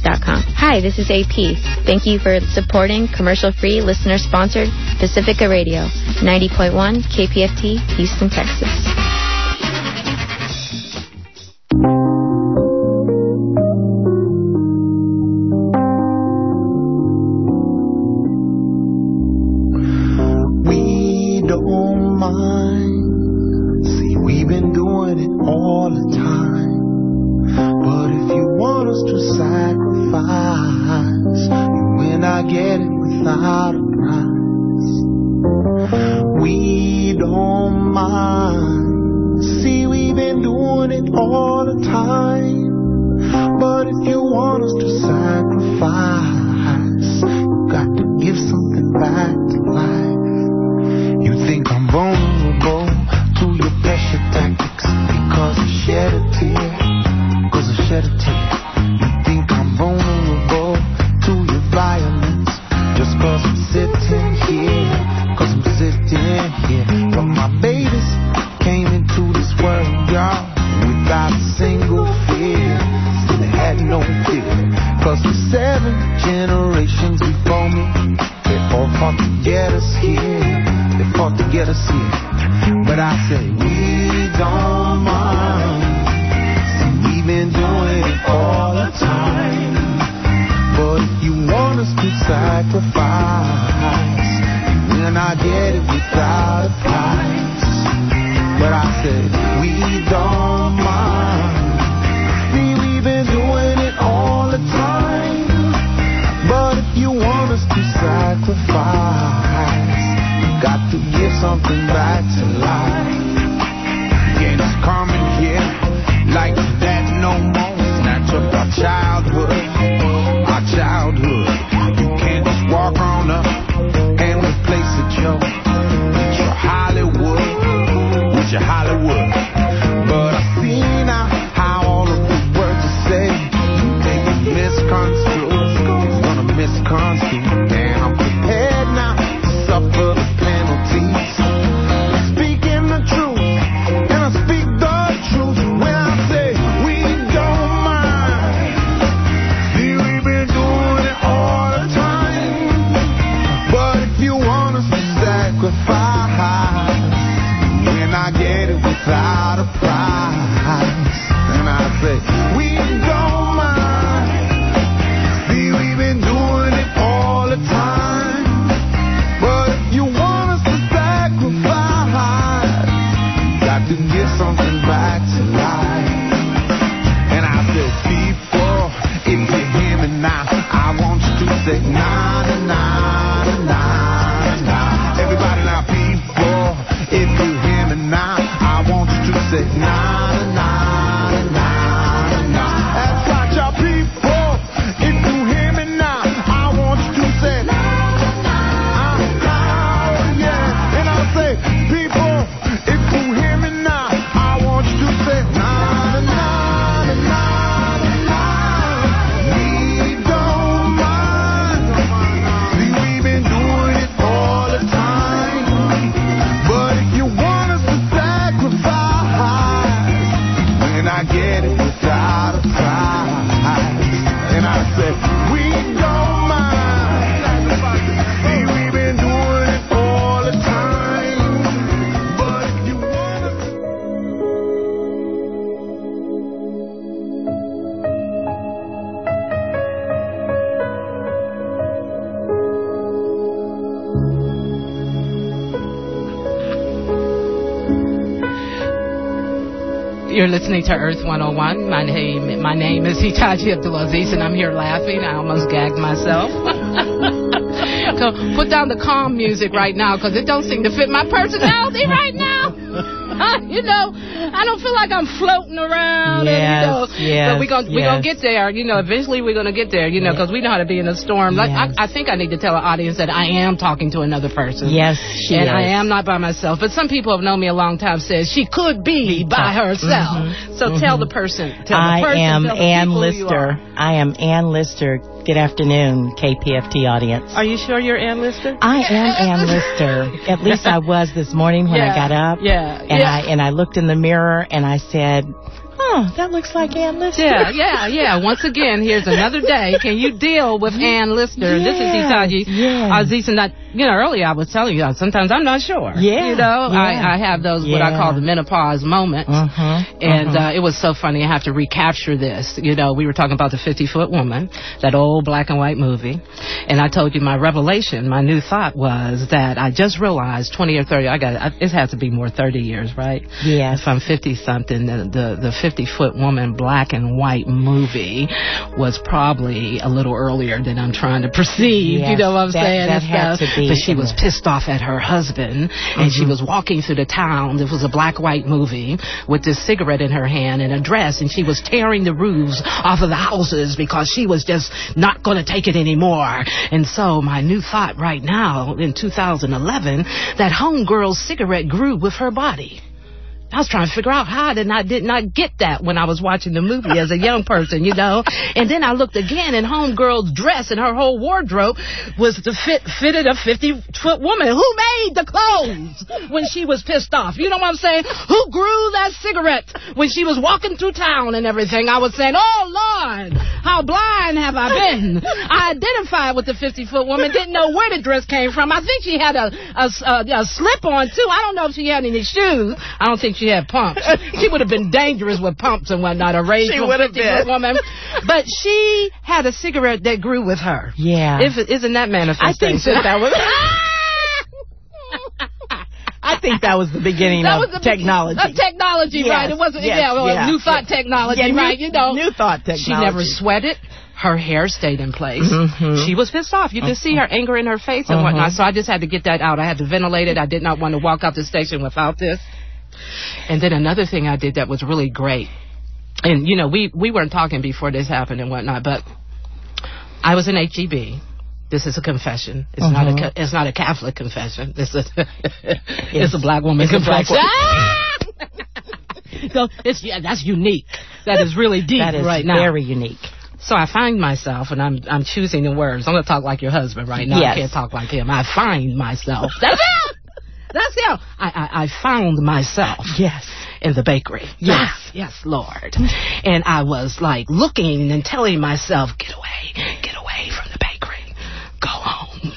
KPFT.com. Hi, this is AP. Thank you for supporting commercial-free, listener-sponsored Pacifica Radio, 90.1 KPFT, Houston, Texas. We don't mind. See, we've been doing it all the time. But if you want us to sacrifice, you may not get it without a price. We don't mind. See, we've been doing it all the time. But if you want us to sacrifice, you got to give something back to life. You think I'm vulnerable to your pressure tactics because I shed a tear. You think I'm vulnerable to your violence just cause I'm sitting here, But my babies came into this world, y'all, without a single fear. So they had no fear, cause the 7 generations before me, they all fought to get us here. They fought to get us here. But I say we don't mind. We've been doing it all the time. But if you want us to sacrifice, you will not get it without a price. But I said, we don't mind. See, we've been doing it all the time. But if you want us to sacrifice, you got to give something back to life. Can't just come in here like that no more. Snatch up our childhood. You can't just walk on up and replace it, yo, with your Hollywood. But I see now how all of the words you say, they get misconstrued. It's gonna misconstrue. And I'm prepared now to suffer the penalties. Speaking the truth, and I speak the truth when I say we don't mind. See, we've been doing it all the time. But if you want us to sacrifice, we're not getting it without a price. And I say we don't mind. See, we've been doing it all the time. But if you want us to sacrifice, got to give something back to life. And I said, people, if you hear me now, I want you to say, nah, nah, nah, nah, nah. Everybody now, people, if you hear me now, I want you to say, nah, nah, nah, nah, nah. That's right, y'all people, if you hear me now, I want you to say, yeah. And I'll say, people, if you hear me now, I want you to say, nah, nah, nah, nah, nah. We don't mind. See, we've been doing it all the time. But if you want us to sacrifice, when I get it without a price. And I say, we don't mind. See, we've been doing it all the time. But if you want us to... You're listening to Earth 101. My name is Hitachi Abdulaziz, and I'm here laughing. I almost gagged myself. So put down the calm music right now, because it don't seem to fit my personality right now. You know, I don't feel like I'm floating around. Yes, But we're gonna get there. You know, eventually we're gonna get there. You know, because we know how to be in a storm. Like I think I need to tell our audience that I am talking to another person. Yes, she is. I am not by myself. But some people have known me a long time. Says she could be by herself. Mm-hmm. So tell the person. I am Ann Lister. I am Ann Lister. Good afternoon, KPFT audience. Are you sure you're Ann Lister? I am Ann Lister. At least I was this morning when I got up. And I looked in the mirror and I said, that looks like Ann Lister. Yeah. Once again, here's another day. Can you deal with Ann Lister? Yes, This is Itaji Aziz, and that, earlier I was telling you, sometimes I'm not sure. I have those, what I call the menopause moments. And it was so funny. I have to recapture this. We were talking about the 50-foot woman, that old black and white movie. And I told you my revelation, my new thought was that I just realized 20 or 30, it has to be more 30 years, right? Yes. If I'm 50-something, the 50-foot woman black and white movie was probably a little earlier than I'm trying to perceive. Yes, you know what I'm saying? That had to be. But she was pissed off at her husband, and she was walking through the town. It was a black-white movie with this cigarette in her hand and a dress, and she was tearing the roofs off of the houses because she was just not going to take it anymore. And so my new thought right now in 2011, that homegirl's cigarette grew with her body. I was trying to figure out how did not get that when I was watching the movie as a young person, And then I looked again, and homegirl's dress and her whole wardrobe was fitted a 50-foot woman. Who made the clothes when she was pissed off? You know what I'm saying? Who grew that cigarette when she was walking through town and everything? I was saying, oh, Lord, how blind have I been? I identified with the 50-foot woman, didn't know where the dress came from. I think she had a slip-on, too. I don't know if she had any shoes. I don't think she had pumps. She would have been dangerous with pumps and whatnot, a raised 50-foot woman. But she had a cigarette that grew with her. Yeah. Isn't that manifestation? I think that was... I think that was the beginning of technology. Technology, right? It wasn't, new thought technology, right? New thought technology. She never sweated. Her hair stayed in place. She was pissed off. You could see her anger in her face and whatnot. So I just had to get that out. I had to ventilate it. I did not want to walk out the station without this. And then another thing I did that was really great. And, we weren't talking before this happened and whatnot, but I was in HEB. This is a confession. It's not a Catholic confession. It's a black woman confession. So that's unique. That is really deep right now. Very unique. So I find myself, and I'm choosing the words. I'm going to talk like your husband right now. Yes. I can't talk like him. I find myself. That's it! That's it. I found myself. Yes. In the bakery. Yes, Lord. And I was like looking and telling myself, get away from the bakery. Go home.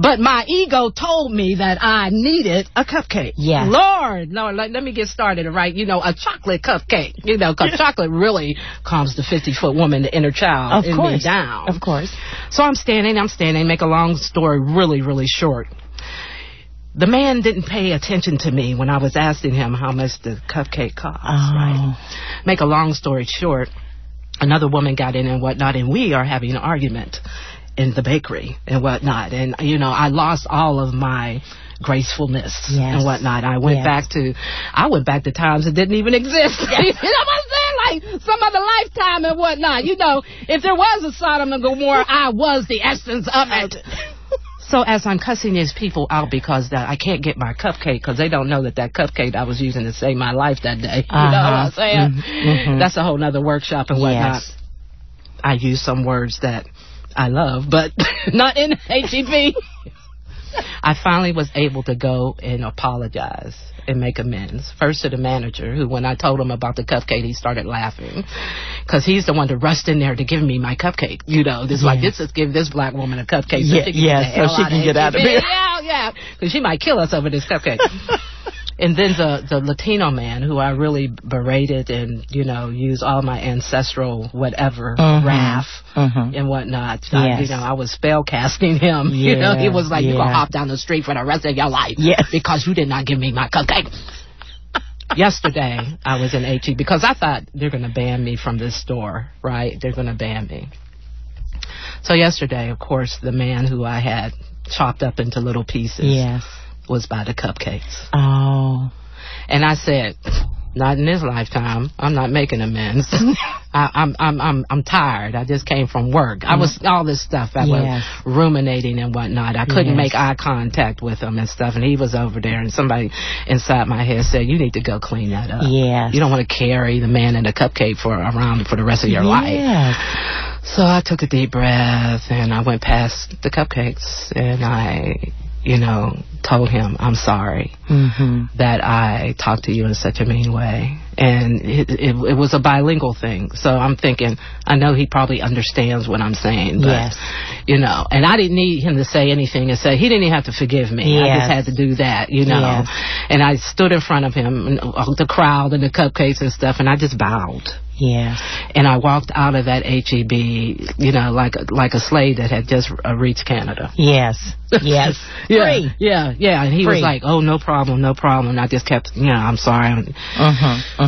But my ego told me that I needed a cupcake. Yeah. Lord, let me get started, right? A chocolate cupcake. Because chocolate really calms the 50-foot woman, the inner child, in me down. Of course. So I'm standing, make a long story really, really short. The man didn't pay attention to me when I was asking him how much the cupcake cost, right? Make a long story short, another woman got in and whatnot, and we are having an argument in the bakery and whatnot. And, I lost all of my gracefulness and whatnot. I went back to times that didn't even exist. You know what I'm saying? Like some other lifetime and whatnot. If there was a Sodom and Gomorrah, I was the essence of it. So as I'm cussing these people out because I can't get my cupcake because they don't know that cupcake I was using to save my life that day. You know what I'm saying? That's a whole nother workshop and whatnot. Yes. I use some words that I love, but not in HEB. I finally was able to go and apologize and make amends. First to the manager, who when I told him about the cupcake, he started laughing. Because he's the one that rushed in there to give me my cupcake. This is give this black woman a cupcake so she can get out of here. Yeah. Because she might kill us over this cupcake. And then the Latino man who I really berated and, used all my ancestral whatever, wrath and whatnot. Yes. I was spell casting him. He was like, you're going to hop down the street for the rest of your life because you did not give me my cupcake. Yesterday, I was in HE because I thought they're going to ban me from this store, right? They're going to ban me. So yesterday, of course, the man who I had chopped up into little pieces was by the cupcakes. Oh. And I said, not in this lifetime. I'm not making amends. I'm tired. I just came from work. I was all this stuff. I was ruminating and whatnot. I couldn't make eye contact with him and stuff. And he was over there, and somebody inside my head said, "You need to go clean that up. Yes. You don't want to carry the man and the cupcake around for the rest of your life." So I took a deep breath and I went past the cupcakes and I told him I'm sorry that I talked to you in such a mean way And it was a bilingual thing. So I'm thinking, I know he probably understands what I'm saying. But, you know, and I didn't need him to say anything and say, he didn't even have to forgive me. Yes. I just had to do that, you know. Yes. And I stood in front of him, the crowd and the cupcakes and stuff, and I just bowed. Yes. And I walked out of that HEB, you know, like a slave that had just reached Canada. Yes. Yes. Yeah, Free. yeah. And he Free. was like, oh, no problem. And I just kept, you know, I'm sorry. And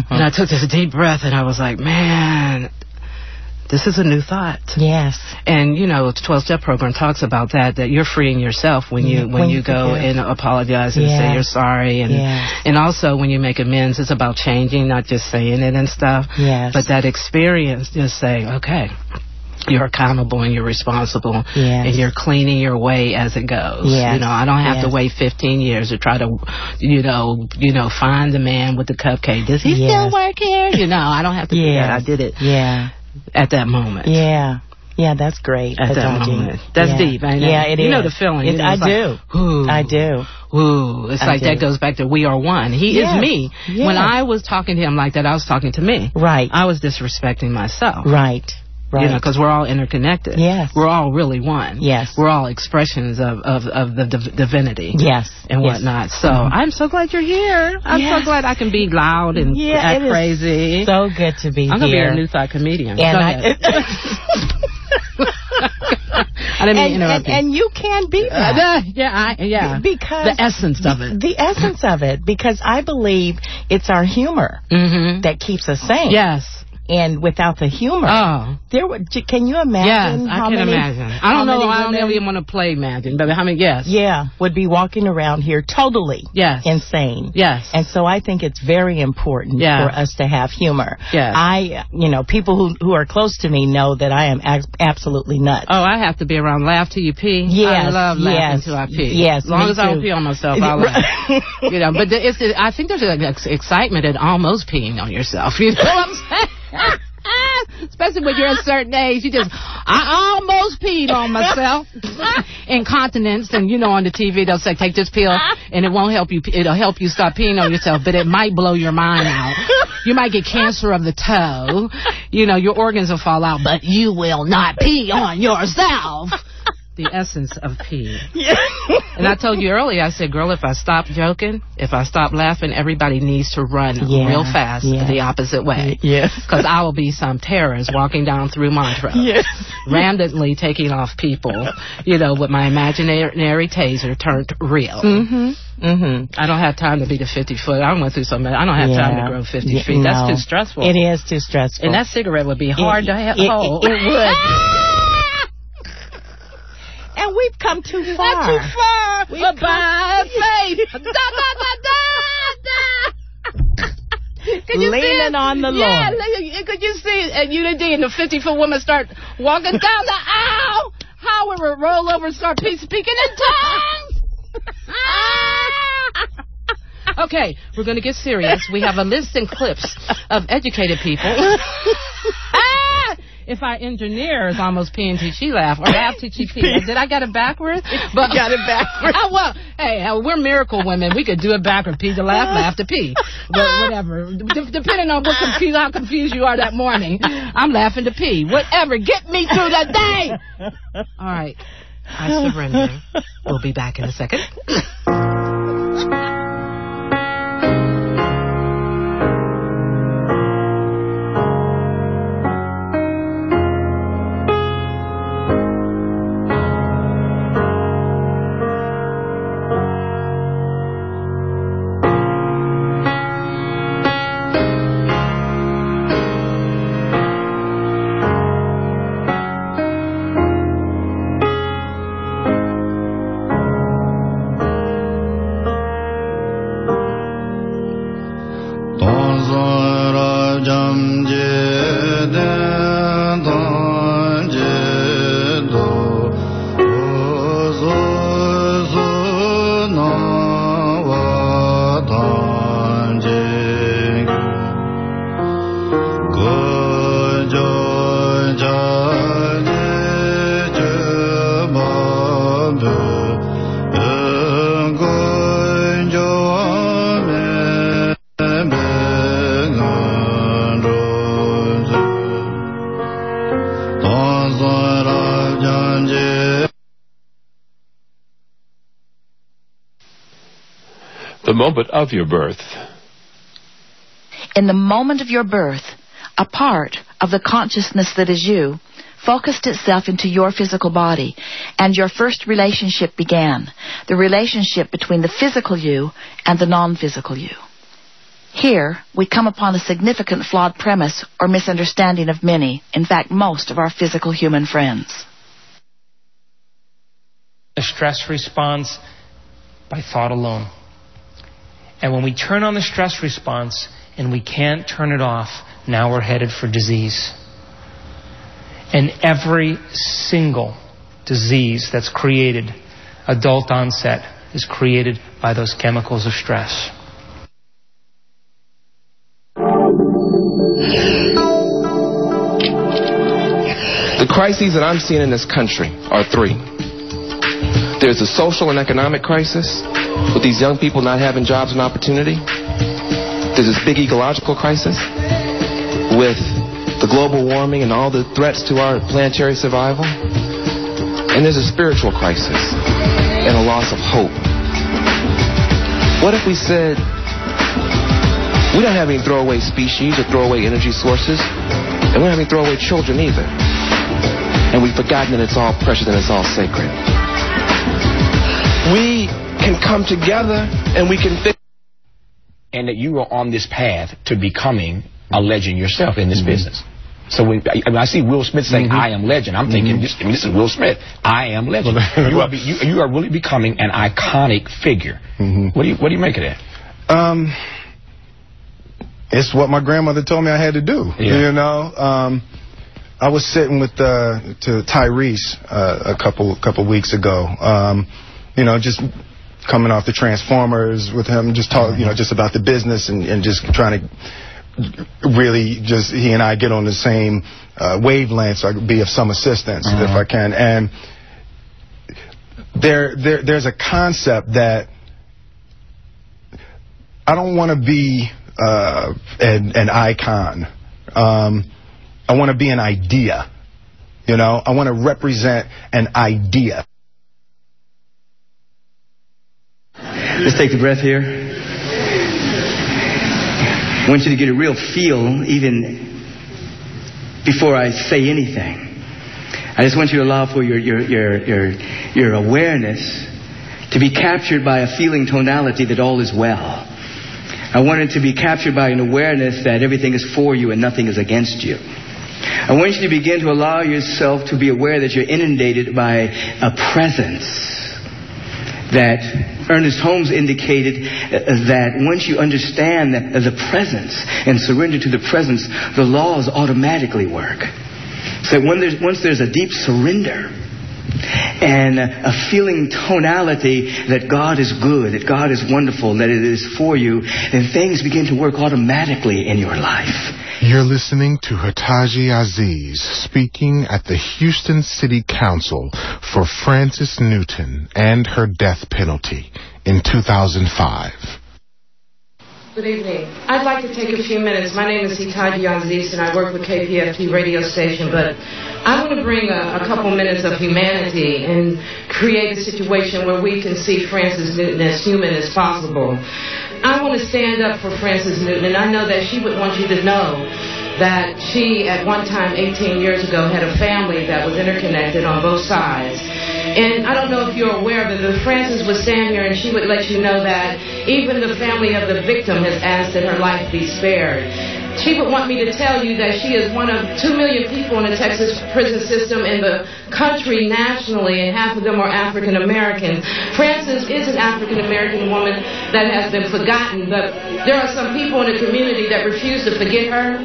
I took this deep breath, and I was like, man, this is a new thought. Yes. And, you know, the 12-step program talks about that you're freeing yourself when you go and apologize and say you're sorry. And also when you make amends, it's about changing, not just saying it and stuff. Yes. But that experience, just saying, okay, you're accountable and you're responsible. Yes. And you're cleaning your way as it goes. Yes. You know, I don't have to wait 15 years to try to, you know, find the man with the cupcake. Does he still work here? You know, I don't have to do that. I did it. Yeah. At that moment. Yeah. Yeah, that's great. At that moment. That's deep. I know. Yeah, it is. You know the feeling. You know, I do. Ooh, I do. Ooh. It's like that goes back to we are one. He is me. Yes. When I was talking to him like that, I was talking to me. Right. I was disrespecting myself. Right. Right. You know, because we're all interconnected. Yes. We're all really one. Yes. We're all expressions of the divinity. Yes. And whatnot. So I'm so glad you're here. I'm so glad I can be loud and act crazy. So good to be here. I'm going to be a New Thought comedian. And I didn't mean to interrupt you. And you can be that. Because the essence of it. The essence of it. Because I believe it's our humor that keeps us sane. Yes. And without the humor, can you imagine? Yes, I can imagine. I don't know. I don't even want to play imagine, but how many? Yes. Yeah, would be walking around here totally insane. Yes. And so I think it's very important for us to have humor. Yes. People who are close to me know that I am absolutely nuts. Oh, I have to be around. Laugh till you pee. Yes. I love laughing till I pee. Yes. As long as I don't pee on myself, I'll laugh. You know, but I think there's an excitement in almost peeing on yourself. You know what I'm saying? Especially when you're a certain age, I almost peed on myself. Incontinence, and you know, on the TV they'll say take this pill and it won't help you. It'll help you stop peeing on yourself, but it might blow your mind out. You might get cancer of the toe. You know, your organs will fall out, but you will not pee on yourself. The essence of pee. And I told you earlier, I said, girl, if I stop joking, if I stop laughing, everybody needs to run real fast the opposite way. Yes. Because I will be some terrorist walking down through Montreux, randomly taking off people, you know, with my imaginary taser turned real. I don't have time to be the 50-foot. I went through so much. I don't have time to grow 50 feet. That's too stressful. It is too stressful. And that cigarette would be hard to hold. It would. And we've come too far. Not too far. By faith. Leaning on the Lord. Yeah, could you see it? And you did, the 50-foot woman start walking down the aisle. How we would roll over and start speaking in tongues. Okay, we're going to get serious. We have a list and clips of educated people. If our engineer is almost peeing till she laugh, or laugh till she pee. Did I get it backwards? But you got it backwards. Well, hey, we're miracle women. We could do it backwards. Pee to laugh to pee. But whatever. Depending on how confused you are that morning, I'm laughing to pee. Whatever. Get me through the day. All right. I surrender. We'll be back in a second. The moment of your birth. In the moment of your birth, a part of the consciousness that is you focused itself into your physical body, and your first relationship began, the relationship between the physical you and the non-physical you. Here, we come upon a significant flawed premise or misunderstanding of many, in fact most, of our physical human friends. The stress response by thought alone. And when we turn on the stress response and we can't turn it off, now we're headed for disease. And every single disease that's created, adult onset, is created by those chemicals of stress. The crises that I'm seeing in this country are three. There's a social and economic crisis with these young people not having jobs and opportunity. There's this big ecological crisis with the global warming and all the threats to our planetary survival. And there's a spiritual crisis and a loss of hope. What if we said, we don't have any throwaway species or throwaway energy sources, and we don't have any throwaway children either. And we've forgotten that it's all precious and it's all sacred. We can come together and we can fix. And that you are on this path to becoming a legend yourself in this business. So when I see Will Smith saying, I am legend, I'm thinking, this is Will Smith. I am legend. You are really becoming an iconic figure. What do you make of that? It's what my grandmother told me I had to do. You know, I was sitting with to Tyrese a couple weeks ago. You know, just coming off the Transformers with him, just talk, you know, just about the business and just trying to really just he and I get on the same wavelength, so I could be of some assistance if I can. And there's a concept that I don't want to be an icon. I want to be an idea. You know, I want to represent an idea. Let's take a breath here. I want you to get a real feel even before I say anything. I just want you to allow for your awareness to be captured by a feeling tonality that all is well. I want it to be captured by an awareness that everything is for you and nothing is against you. I want you to begin to allow yourself to be aware that you're inundated by a presence. That Ernest Holmes indicated that once you understand the presence and surrender to the presence, the laws automatically work. So once there's a deep surrender and a feeling tonality that God is good, that God is wonderful, that it is for you, then things begin to work automatically in your life. You're listening to Hataji Aziz speaking at the Houston City Council for Frances Newton and her death penalty in 2005. Good evening. I'd like to take a few minutes. My name is Hataji Aziz and I work with KPFT radio station, but I want to bring a couple minutes of humanity and create a situation where we can see Frances Newton as human as possible. I want to stand up for Frances Newton, and I know that she would want you to know that she, at one time, 18 years ago, had a family that was interconnected on both sides. And I don't know if you're aware of it, but Frances would stand here and she would let you know that even the family of the victim has asked that her life be spared. She would want me to tell you that she is one of 2 million people in the Texas prison system in the country nationally, and half of them are African American. Frances is an African American woman that has been forgotten, but there are some people in the community that refuse to forget her.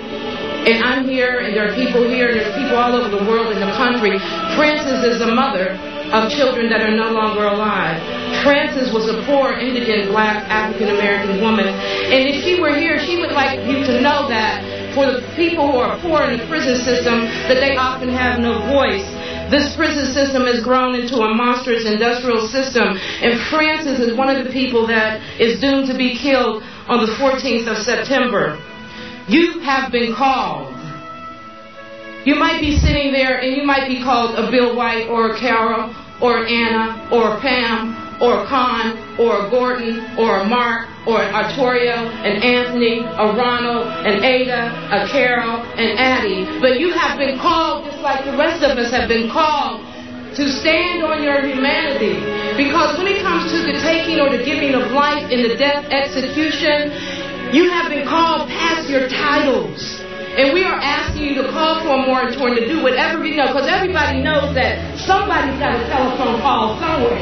And I'm here, and there are people here, and there's people all over the world in the country. Frances is a mother of children that are no longer alive. Frances was a poor, indigent, black, African-American woman. And if she were here, she would like you to know that for the people who are poor in the prison system, that they often have no voice. This prison system has grown into a monstrous industrial system. And Frances is one of the people that is doomed to be killed on the 14th of September. You have been called. You might be sitting there and you might be called a Bill White or a Carol or Anna or a Pam or a Con, or a Gordon, or a Mark, or an Artorio, an Anthony, a Ronald, an Ada, a Carol, an Addie. But you have been called, just like the rest of us have been called, to stand on your humanity. Because when it comes to the taking or the giving of life in the death execution, you have been called past your titles. And we are asking you to call for a moratorium, to do whatever we know, because everybody knows that somebody's got a telephone call somewhere.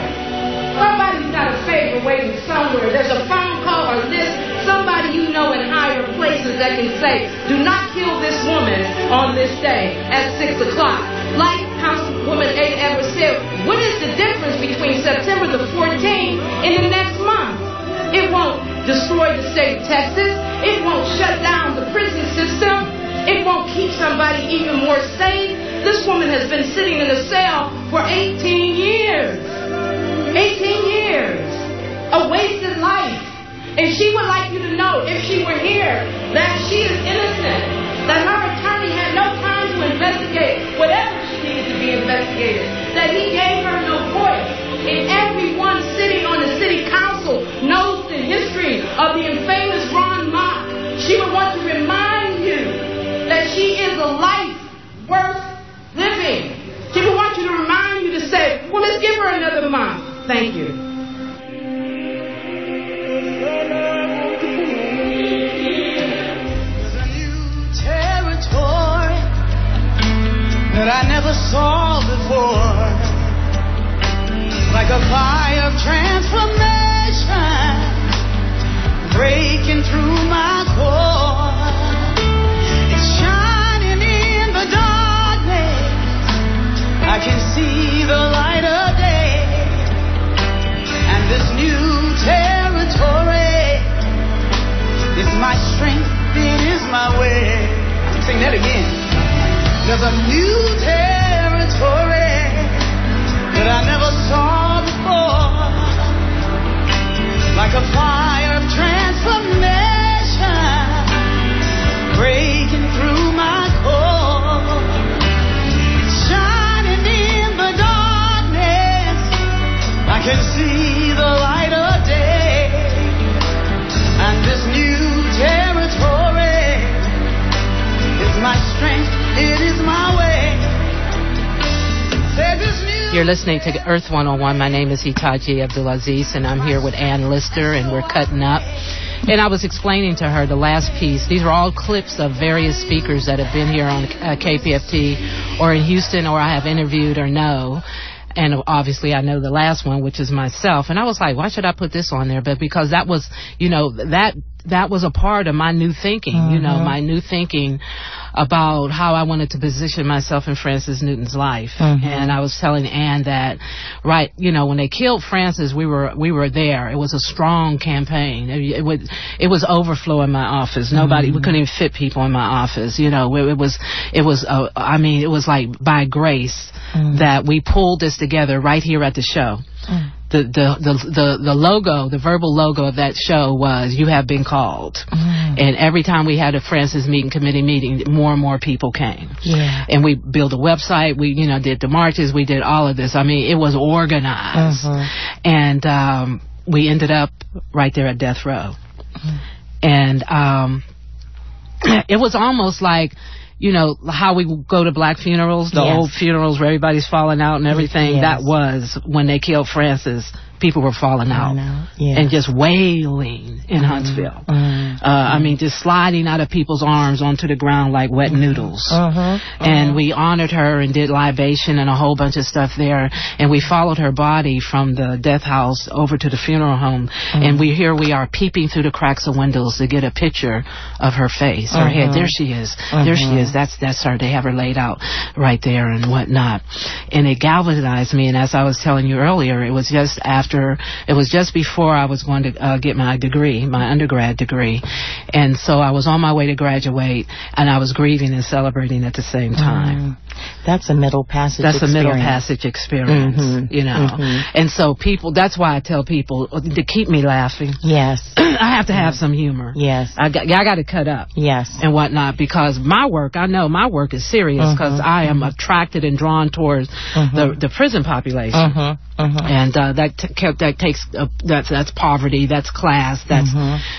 Somebody's got a favor waiting somewhere. There's a phone call or list, somebody you know in higher places that can say, do not kill this woman on this day at 6 o'clock. Like Councilwoman Ada Edwards said, what is the difference between September the 14th and the next month? It won't destroy the state of Texas. It won't shut down the prison system. It won't keep somebody even more safe. This woman has been sitting in a cell for 18 years. 18 years. A wasted life. And she would like you to know, if she were here, that she is innocent. That her attorney had no time to investigate whatever she needed to be investigated. That he gave her no voice. And everyone sitting on the city council knows the history of the infamous Ron Mock. She would want to remind you that she is a life worth living. She would want you to remind you to say, well, let's give her another month. Thank you. There's a new territory that I never saw before. Like a fire of transformation breaking through my core. It's shining in the darkness. I can see the light of day. And this new territory is my strength, it is my way. Sing that again. There's a new territory that I never saw before. Like a fire of transformation breaking through my core. It's shining in the darkness. I can see the light of day. And this new territory is my strength, it is my way. Say this new. You're listening to Earth 101. My name is Hitaji Abdulaziz, and I'm here with Ann Lister, and we're cutting up. And I was explaining to her the last piece. These are all clips of various speakers that have been here on KPFT or in Houston, or I have interviewed or know. And obviously I know the last one, which is myself. And I was like, why should I put this on there? But because that was, you know, that was a part of my new thinking, you know, my new thinking about how I wanted to position myself in Francis Newton's life. And I was telling Ann that, right, you know, when they killed Francis, we were there. It was a strong campaign. It was overflow in my office. Nobody, we couldn't even fit people in my office. You know, it was like by grace that we pulled this together right here at the show. The logo, the verbal logo of that show was, you have been called. And every time we had a Francis Meeting Committee meeting, more and more people came. Yeah. And we built a website. We, you know, did the marches. We did all of this. I mean, it was organized. And we ended up right there at death row. And it was almost like, you know, how we go to black funerals, the old funerals where everybody's falling out and everything. That was when they killed Francis. People were falling out and just wailing in Huntsville. I mean, just sliding out of people's arms onto the ground like wet noodles. And we honored her and did libation and a whole bunch of stuff there. And we followed her body from the death house over to the funeral home. And here we are peeping through the cracks of windows to get a picture of her face, her head. There she is. There she is. That's her. They have her laid out right there and whatnot. And it galvanized me. And as I was telling you earlier, it was just before I was going to get my degree, my undergrad degree. And so I was on my way to graduate, and I was grieving and celebrating at the same time. That's a middle passage experience. That's a middle passage experience, you know. And so people, that's why I tell people to keep me laughing. Yes. I have to have some humor. Yes. I got to cut up. Yes. And whatnot, because my work, I know my work is serious, because I am attracted and drawn towards the prison population. And that takes that's poverty, that's class, that's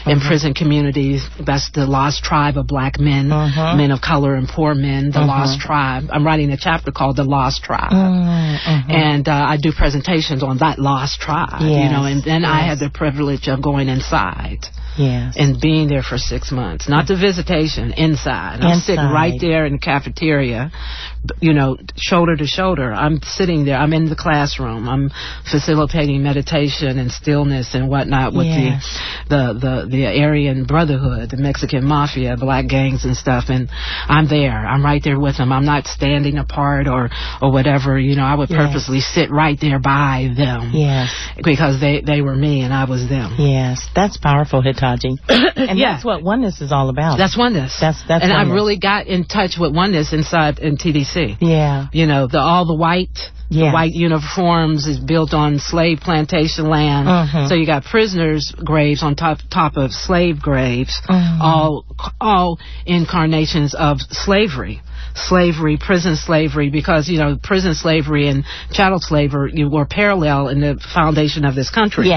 imprisoned communities, that's the lost tribe of black men, men of color and poor men, the lost tribe. I'm writing a chapter called The Lost Tribe, and I do presentations on that lost tribe, you know, and then I had the privilege of going inside. And being there for 6 months. Not the visitation, inside. I'm sitting right there in the cafeteria, you know, shoulder to shoulder. I'm sitting there. I'm in the classroom. I'm facilitating meditation and stillness and whatnot with the Aryan Brotherhood, the Mexican Mafia, black gangs and stuff. And I'm there. I'm right there with them. I'm not standing apart or whatever. You know, I would purposely sit right there by them. Because they were me and I was them. That's powerful, Hitaji. And that's what oneness is all about. That's oneness. That's and oneness. I really got in touch with oneness inside in TDC. You know, all the white uniforms is built on slave plantation land. So you got prisoners' graves on top of slave graves, all incarnations of slavery. Prison slavery, because, you know, prison slavery and chattel slavery were parallel in the foundation of this country.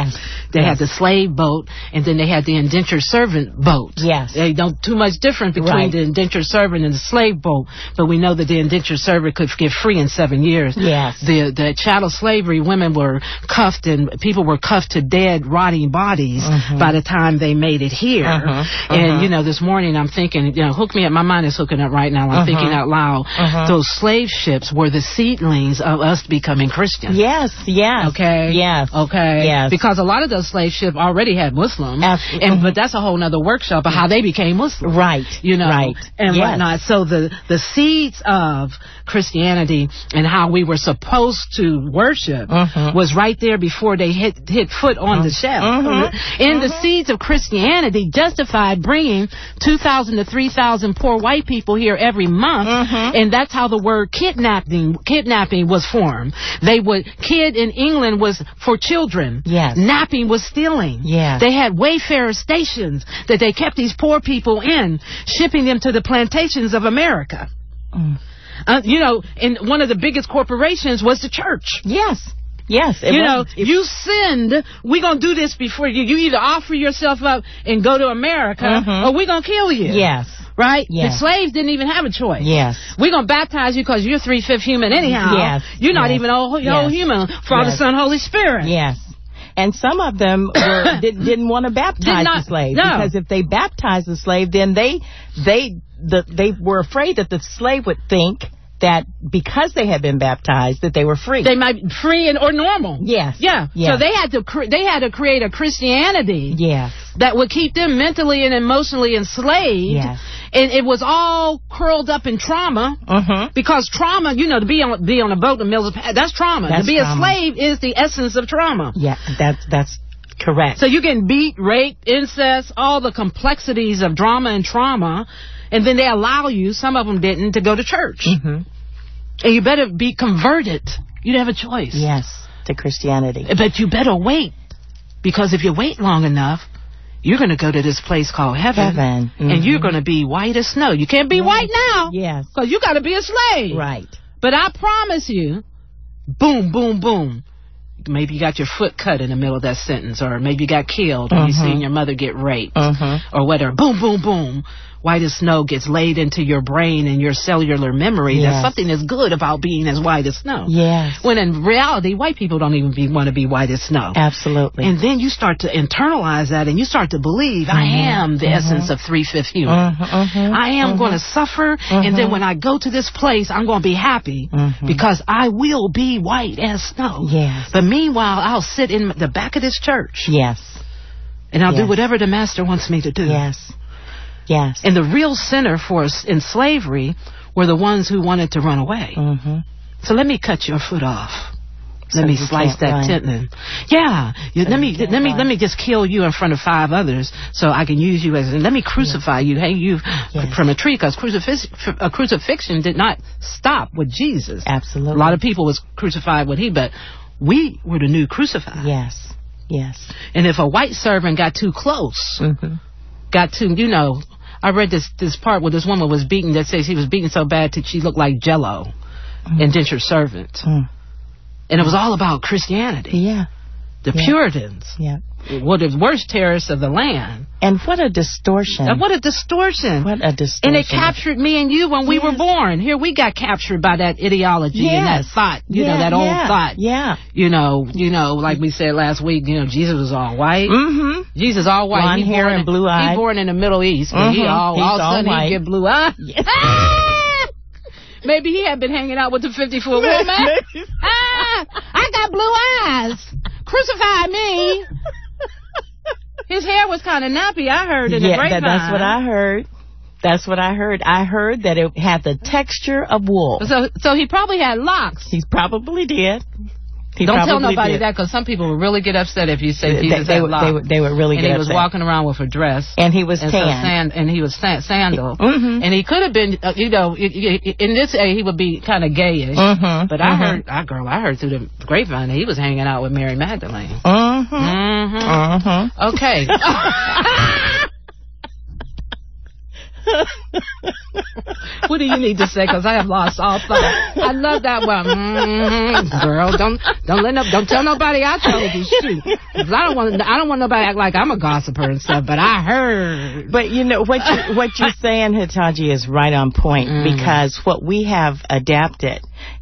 They had the slave boat, and then they had the indentured servant boat. They don't too much different between the indentured servant and the slave boat, but we know that the indentured servant could get free in 7 years. The chattel slavery, women were cuffed and people were cuffed to dead, rotting bodies by the time they made it here. And, you know, this morning I'm thinking, you know, hook me up. My mind is hooking up right now. I'm thinking out loud. Those slave ships were the seedlings of us becoming Christians. Because a lot of those slave ships already had Muslims. But that's a whole nother workshop of how they became Muslim. You know, and whatnot. So the seeds of Christianity and how we were supposed to worship was right there before they hit foot on the shelf. And the seeds of Christianity justified bringing 2,000 to 3,000 poor white people here every month. And that's how the word kidnapping was formed. Kid in England was for children. Napping was stealing. They had wayfarer stations that they kept these poor people in, shipping them to the plantations of America. You know, and one of the biggest corporations was the church. You know, you sinned, we're going to do this before you. You either offer yourself up and go to America, or we're going to kill you. Right? The slaves didn't even have a choice. We're going to baptize you because you're 3/5 human anyhow. You're not even whole human. Father, Son, Holy Spirit. And some of them didn't want to baptize the slave. Because if they baptized the slave, then they were afraid that the slave would think that because they had been baptized that they were free. They might be free or normal. So they had to create a Christianity that would keep them mentally and emotionally enslaved. And it was all curled up in trauma. Because trauma, you know, to be on a boat in the middle of that's trauma. To be a slave is the essence of trauma. That's correct. So you can beat, rape, incest, all the complexities of drama and trauma. And then they allow you, some of them didn't, to go to church. And you better be converted. You don't have a choice. To Christianity. But you better wait. Because if you wait long enough, you're going to go to this place called heaven. And you're going to be white as snow. You can't be white now. Because you got to be a slave. But I promise you, boom, boom, boom. Maybe you got your foot cut in the middle of that sentence, or maybe you got killed, or you seen your mother get raped, or whatever. Boom, boom, boom. White as snow gets laid into your brain and your cellular memory. That something is good about being as white as snow. When in reality, white people don't even want to be white as snow. And then you start to internalize that, and you start to believe, I am the essence of 3/5 human. I am going to suffer, and then when I go to this place, I'm going to be happy because I will be white as snow. But meanwhile, I'll sit in the back of this church. And I'll do whatever the master wants me to do. And the real sinner for us in slavery were the ones who wanted to run away. So let me cut your foot off. Let me slice that tendon. Let me just kill you in front of 5 others so I can use you as. Let me crucify you, hang you from a tree, because crucifixion did not stop with Jesus. A lot of people was crucified with but we were the new crucified. And if a white servant got too close, got too, you know. I read this part where this woman was beaten, that says she was beaten so bad that she looked like Jello, indentured servant. And it was all about Christianity. Yeah. The Puritans. Yeah. Were the worst terrorists of the land. And what a distortion. What a distortion. What a distortion. And it captured me and you when we were born. Here we got captured by that ideology and that thought, you know, that old thought. Yeah. You know, like we said last week, you know, Jesus was all white. Mm-hmm. Jesus all white. Blonde hair and blue eyes. He's born in the Middle East, but he all of a sudden he get blue eyes. Yes. Maybe he had been hanging out with the 50-foot woman. I got blue eyes. Crucify me. His hair was kind of nappy, I heard, in the grapevine. That's what I heard. That's what I heard. I heard that it had the texture of wool. So he probably had locks. He probably did. Don't tell nobody that, because some people would really get upset if you say Jesus had locks. They would really get upset. And he was walking around with a dress. And he was tan. And he was sandal. Mm-hmm. And he could have been, you know, in this age, he would be kind of gayish. Mm-hmm. But I heard through the grapevine that he was hanging out with Mary Magdalene. Mm-hmm. Mm-hmm. Mm-hmm. Okay. What do you need to say? Because I have lost all thought. I love that one. Girl, don't tell nobody I told you. Shoot, 'cause I don't want nobody to act like I'm a gossiper and stuff. But I heard. But you know what you're saying, Hitachi, is right on point, because what we have adapted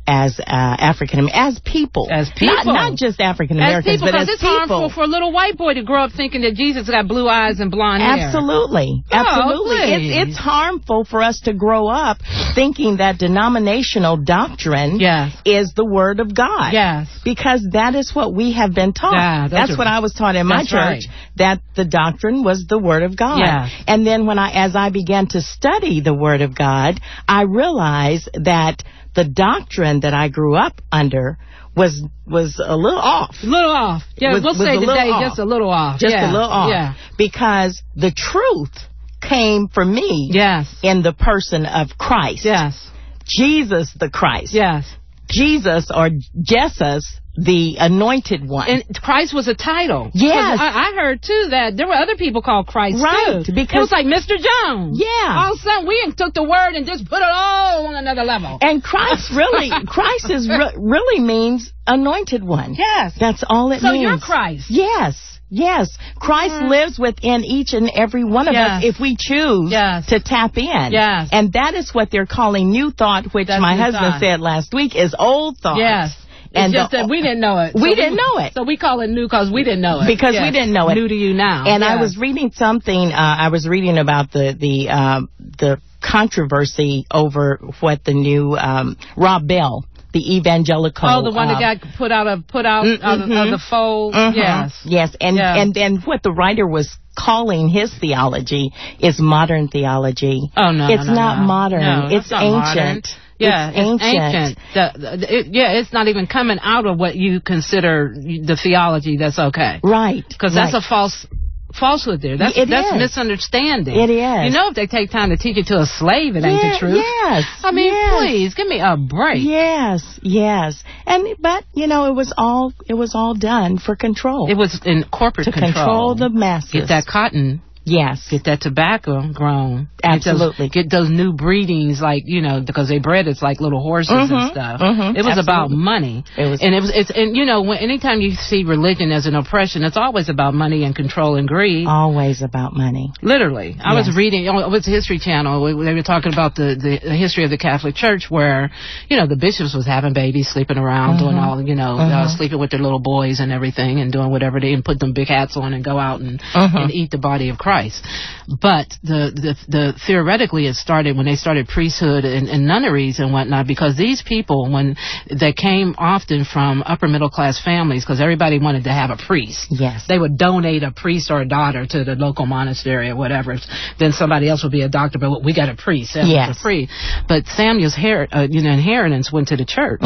as as people, not just African Americans, but as people. Because it's harmful for a little white boy to grow up thinking that Jesus got blue eyes and blonde hair. Absolutely. It's harmful for us to grow up thinking that denominational doctrine is the Word of God. Yes. Because that is what we have been taught. Yeah, that's what I was taught in my church, that the doctrine was the Word of God. Yeah. And then as I began to study the Word of God, I realized that the doctrine that I grew up under was a little off. Yeah, we'll say today just a little off. Just a little off. Yeah. Because the truth came for me in the person of Christ. Yes. Jesus the Christ. Yes. Jesus or Jesus, the anointed one. And Christ was a title. Yes. I heard, too, that there were other people called Christ, too. Because it was like Mr. Jones. Yeah. All of a sudden, we took the word and just put it all on another level. And Christ really means anointed one. Yes. That's all it means. So you're Christ. Yes. Yes. Christ lives within each and every one of us if we choose to tap in. Yes. And that is what they're calling new thought, which my husband said last week is old thought. Yes. It's just that we didn't know it. We didn't know it. So we call it new because we didn't know it. Because we didn't know it. New to you now. And I was reading something, I was reading about the controversy over what the new Rob Bell, the evangelical. Oh, the one that got put out of the fold. Yes. Yes. And then what the writer was calling his theology is modern theology. Oh, no. It's not modern. No, it's ancient. Yeah, it's ancient. It's not even coming out of what you consider the theology that's okay. Right. Because that's a falsehood there. That's misunderstanding. It is. You know, if they take time to teach it to a slave, it ain't the truth. Yes. I mean, please, give me a break. Yes. But you know, it was all done for control. It was in corporate control. To control the masses. Get that cotton. Yes. Get that tobacco grown. Absolutely. Get those new breedings, like, you know, because they bred it's like little horses and stuff. It was about money. And you know, anytime you see religion as an oppression, it's always about money and control and greed. Always about money. Literally. I was reading, it was the History Channel, they were talking about the history of the Catholic Church, where, you know, the bishops was having babies, sleeping around, doing all, you know, sleeping with their little boys and everything, and doing whatever and put them big hats on and go out and eat the body of Christ. But the theoretically it started when they started priesthood and nunneries and whatnot, because these people, when they came often from upper middle class families, because everybody wanted to have a priest. Yes. They would donate a priest or a daughter to the local monastery or whatever. Then somebody else would be a doctor, but we got a priest. Yes. For free. But Samuel's inheritance went to the church.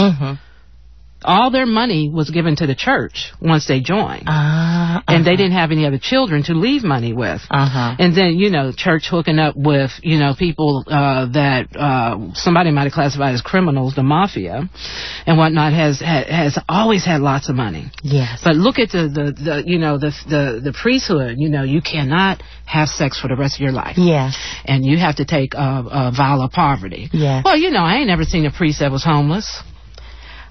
All their money was given to the church once they joined. And they didn't have any other children to leave money with. And then, you know, church hooking up with, you know, people that somebody might have classified as criminals, the mafia and whatnot, has always had lots of money. Yes. But look at the priesthood. You know, you cannot have sex for the rest of your life. Yes. And you have to take a vow of poverty. Yes. Well, you know, I ain't never seen a priest that was homeless.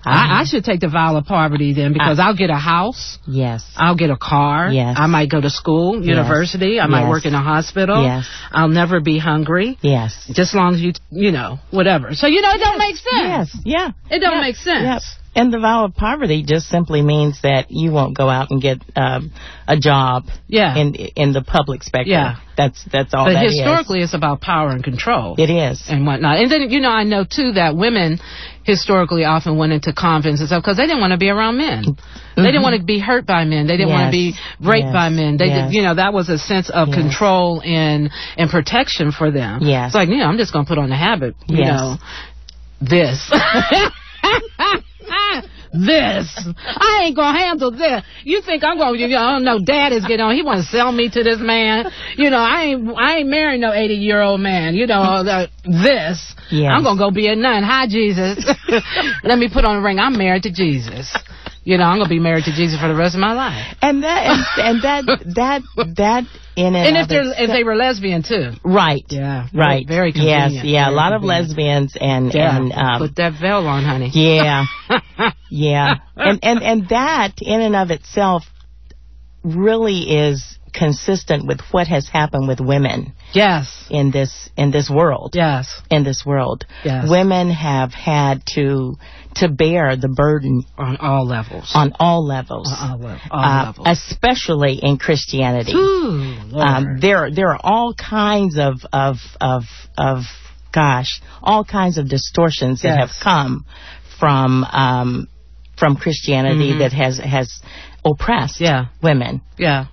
I should take the vow of poverty then, because I'll get a house. Yes. I'll get a car. Yes. I might go to school, university. I might work in a hospital. Yes. I'll never be hungry. Yes. Just as long as you know, whatever. So, it don't make sense. Yes. Yeah. It don't make sense. Yes. And the vow of poverty just simply means that you won't go out and get a job in the public sector. Yeah. That's all but that is. But historically, it's about power and control. It is. And whatnot. And then, I know, too, that women historically often went into convents and stuff because they didn't want to be around men. They didn't want to be hurt by men. They didn't want to be raped by men. They did, that was a sense of control and protection for them. Yes. It's like, I'm just going to put on the habit, this. This. I ain't gonna handle this. You think I'm gonna, I don't know, Dad is getting on. He wanna sell me to this man. I ain't marrying no 80-year-old man. This. Yes. I'm gonna go be a nun. Hi, Jesus. Let me put on a ring. I'm married to Jesus. I'm gonna be married to Jesus for the rest of my life. And that if they were lesbian too. Right. Yeah. Right. Very convenient. Yes. Yeah. A lot of lesbians and put that veil on, honey. Yeah. Yeah. And that in and of itself really is consistent with what has happened with women. Yes. In this world. Yes. In this world. Yes. Women have had to bear the burden on all levels. On all levels. Especially in Christianity. Ooh, Lord. There are all kinds of all kinds of distortions that have come from Christianity that has oppressed women. Yeah.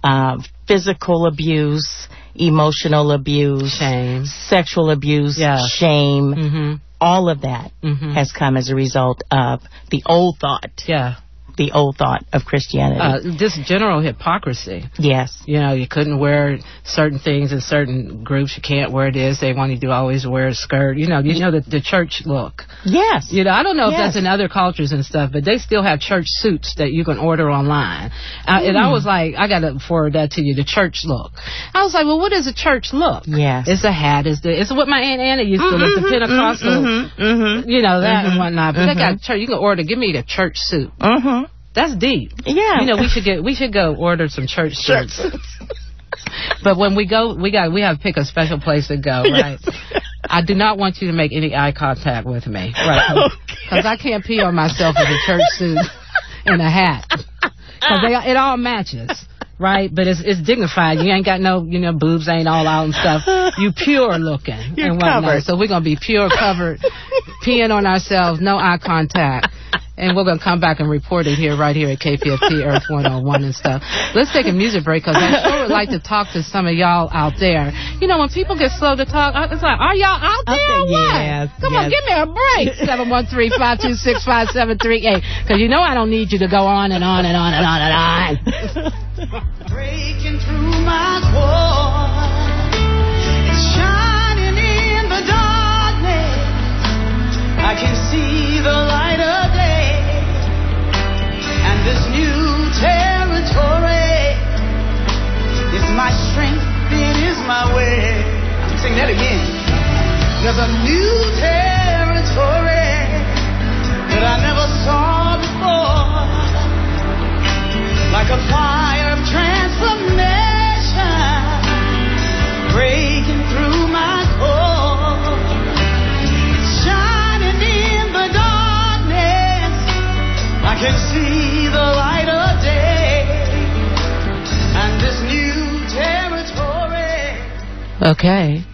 Physical abuse, emotional abuse, shame, sexual abuse, shame. All of that has come as a result of the old thought. Yeah. The old thought of Christianity. This general hypocrisy. Yes. You couldn't wear certain things in certain groups. You can't wear this. They want you to always wear a skirt. The church look. Yes. I don't know if that's in other cultures and stuff, but they still have church suits that you can order online. And I was like, I got to forward that to you, the church look. I was like, well, what is a church look? Yes. It's a hat. It's what my Aunt Anna used to look, the Pentecostal, that and whatnot. But they got church. You can order, give me the church suit. That's deep. Yeah. We should go order some church suits. But when we go, we have to pick a special place to go, right? Yes. I do not want you to make any eye contact with me, right? Because I can't pee on myself in a church suit and a hat. Because it all matches, right? But it's dignified. You ain't got no, boobs ain't all out and stuff. You pure looking. You're and whatnot. covered. So we're going to be pure covered, peeing on ourselves, no eye contact. And we're going to come back and report it right here at KPFT Earth 101 and stuff. Let's take a music break, because I sure would like to talk to some of y'all out there. When people get slow to talk, it's like, are y'all out there or what? Yes, Come on, give me a break. 713-526-5738. Because I don't need you to go on and on and on and on and on. Breaking through my core, it's shining in the darkness. I can see the light of day. And this new territory is my strength, it is my way. I'm sing that again. There's a new territory that I never saw before. Like a fire of transformation breaking through my core. It's shining in the darkness. I can see the light of day, and this new territory. Okay.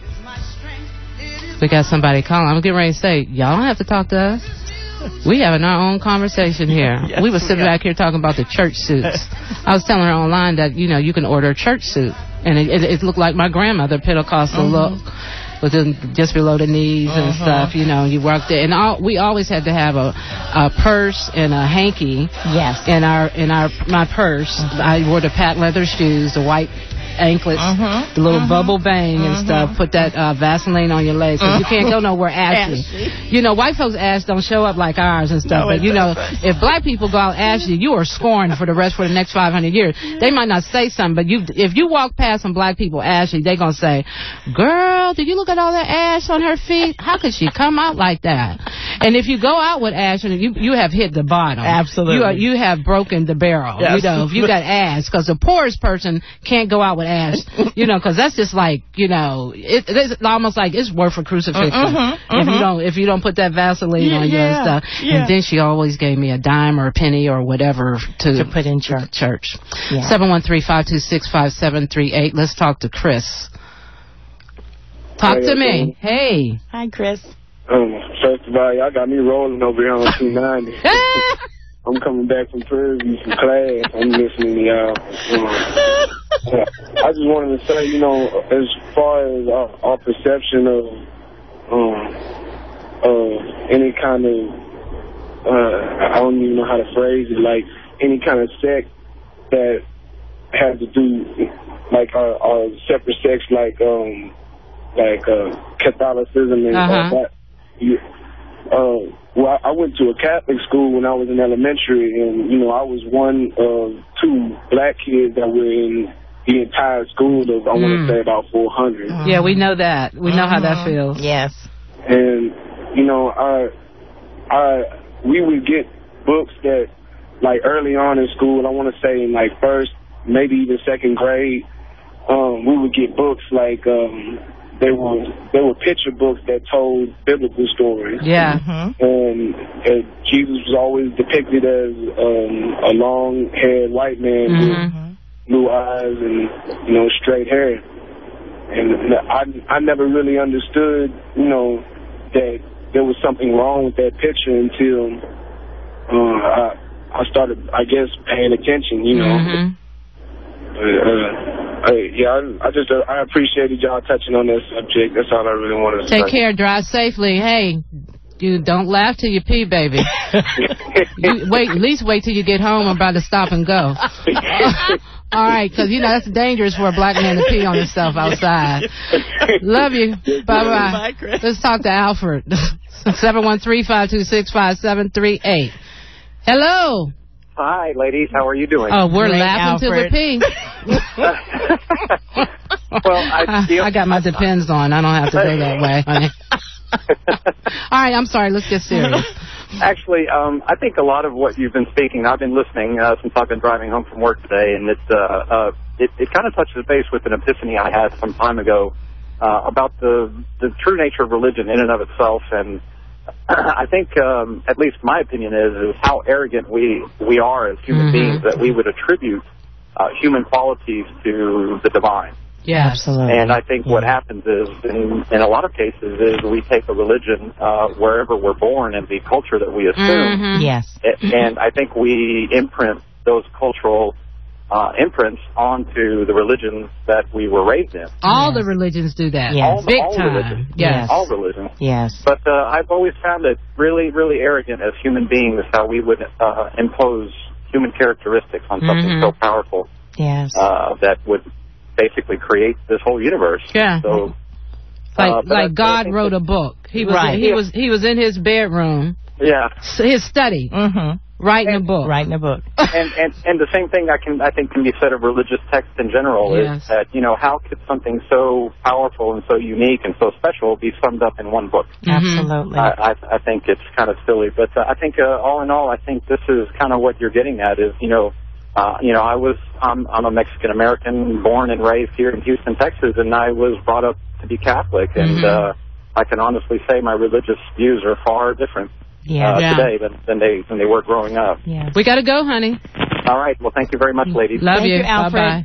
We got somebody calling. I'm getting ready to say, y'all don't have to talk to us. We having our own conversation here. Yes, we were sitting back here talking about the church suits. I was telling her online that, you can order a church suit. And it looked like my grandmother, Pentecostal look. Was just below the knees and stuff, you worked it. And we always had to have a purse and a hanky. Yes. In my purse. I wore the patent leather shoes, the white anklets, the little bubble bang and stuff. Put that Vaseline on your legs, because you can't go nowhere ashy. White folks' ash don't show up like ours and stuff. But if black people go out ashy, you are scorned for the next 500 years. They might not say something, but if you walk past some black people ashy, they gonna say, "Girl, did you look at all that ash on her feet? How could she come out like that?" And if you go out with ash, you have hit the bottom. Absolutely. You have broken the barrel. Yes. You know, if you got ash, because the poorest person can't go out with ash. You know, because that's just like, you know, it's almost like it's worth a crucifixion. If you don't put that Vaseline on you and stuff. Yeah. And then she always gave me a dime or a penny or whatever to put in church. Yeah. 713-526-5738. Let's talk to Chris. Talk to me. Hey. Hi, Chris. First of all, y'all got me rolling over here on 290. I'm coming back from Prairie View from class. I'm listening to y'all. I just wanted to say, you know, as far as our perception of any kind of, I don't even know how to phrase it, like any kind of sect that has to do, like our separate sects, like Catholicism and all that. Well, I went to a Catholic school when I was in elementary, and, you know, I was one of 2 black kids that were in the entire school of, I want to say, about 400. Yeah, we know that. We know how that feels. Yes. And, you know, we would get books that, like, early on in school, I want to say in, like, first, maybe even second grade, we would get books like, they were picture books that told biblical stories. Yeah. And Jesus was always depicted as a long-haired white man with blue eyes and, you know, straight hair. And I never really understood, you know, that there was something wrong with that picture until I started, I guess, paying attention, you know. I appreciated y'all touching on that subject. That's all I really wanted to say. Take care. Drive safely. Hey, you don't laugh till you pee, baby. At least wait till you get home. I'm about to stop and go. All right, because, you know, that's dangerous for a black man to pee on himself outside. Love you. Bye-bye. Let's talk to Alfred. 713-526-5738. Hello. Hi, ladies. How are you doing? Oh, we're laughing till the pee. Well, I got my Depends on. I don't have to go that way, honey. All right, I'm sorry. Let's get serious. Actually, I think a lot of what you've been speaking, I've been listening since I've been driving home from work today, and it kind of touches base with an epiphany I had some time ago about the true nature of religion in and of itself. And I think, at least my opinion is how arrogant we are as human beings, that we would attribute human qualities to the divine. Yeah, absolutely. And I think what happens is, in a lot of cases, is we take a religion wherever we're born and the culture that we assume. Yes. And I think we imprint those cultural imprints onto the religion that we were raised in. All the religions do that. Yes. Big all time. Religions. Yes. All religions. Yes. But I've always found it really, really arrogant as human beings how we would impose human characteristics on something so powerful. Yes. That would basically create this whole universe. Yeah. So, like God wrote a book. He was in his bedroom. Yeah. His study. Writing a book. Writing a book. and the same thing I think can be said of religious texts in general is that, you know, how could something so powerful and so unique and so special be summed up in one book? Absolutely. I think it's kind of silly, but I think all in all, I think this is kind of what you're getting at is, I'm a Mexican American, born and raised here in Houston, Texas, and I was brought up to be Catholic, and I can honestly say my religious views are far different today than they were growing up. Yeah. We got to go, honey. All right. Well, thank you very much, ladies. Love you. Alfred. Bye-bye.